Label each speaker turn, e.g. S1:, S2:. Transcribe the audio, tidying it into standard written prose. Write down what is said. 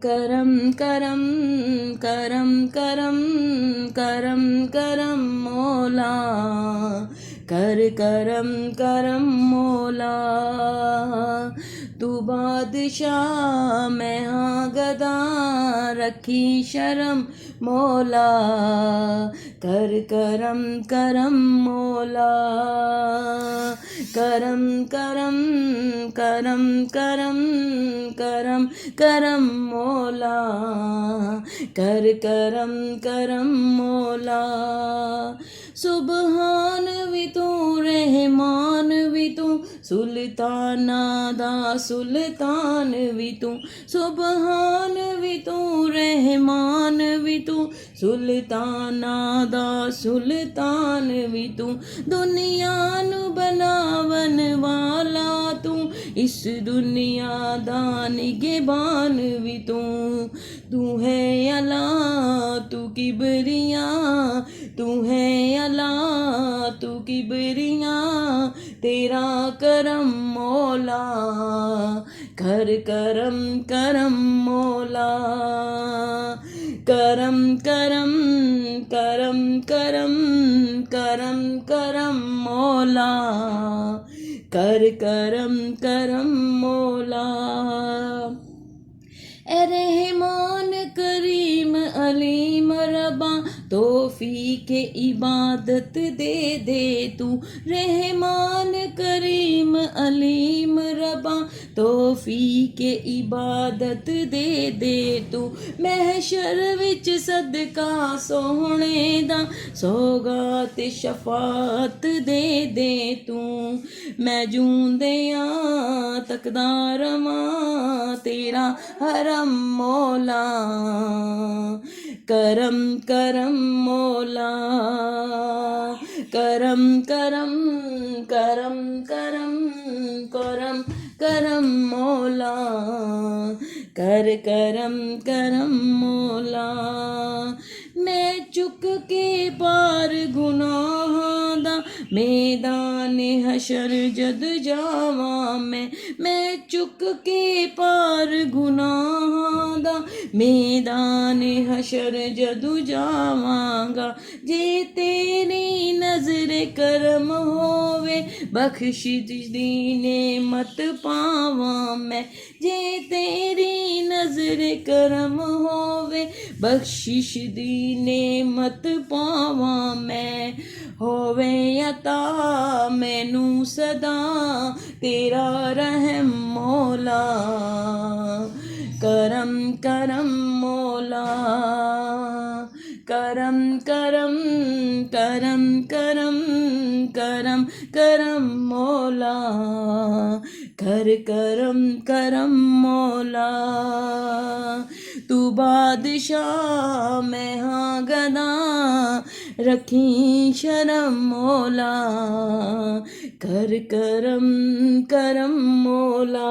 S1: करम करम करम करम करम करम मौला, कर करम करम मौला। तू बादशाह मैं हाँ गदा, रखी शर्म मौला, कर करम करम मौला। करम करम करम करम करम करम मौला, कर करम करम मौला। सुबहान भी तू रहमान भी तू, सुल्ताना दा सुल्तान भी तू, सुबहान भी तू रहमान भी तू, सुल्ताना दा सुल्तान भी तू। दुनिया नू बनावन वाला तू, इस दुनिया दा निगहबान भी तू। तू है अला तू किबरिया, तू है अला तू किबरिया, तेरा करम मौला, कर करम करम मौला। करम करम करम करम करम करम मौला, कर करम करम मौला। ए रहमान करीम अलीम रबा, तौफीक इबादत दे दे तू। रहमान करीम अलीम रबा, तौफीक इबादत दे दे तू। महशर विच सदका सोहणे दा, सौगात शफात दे दे तू। मैं जूंदियां तकदा रवां तेरा हरम मौला, करम करम मौला। करम करम करम करम करम करम मौला, कर करम करम मौला। मैं चुक के पार गुनाहां दा, मैदान हशर जद जावां मैं चुक के पार गुनाहां दा, मैदान हशर जदू जावांगा। जे तेरी नजर करम होवे, बख्शिश दी नेमत पावां मैं। जे तेरी नजर करम होवे, बख्शिश दी नेमत पावां मैं। होवे अता मैनू सदा तेरा रहम मौला, करम करम मौला। करम करम करम करम करम करम मौला, कर करम करम मौला। तू बादशाह मैं हाँ गदा, रखी शर्म मौला, कर करम करम मौला।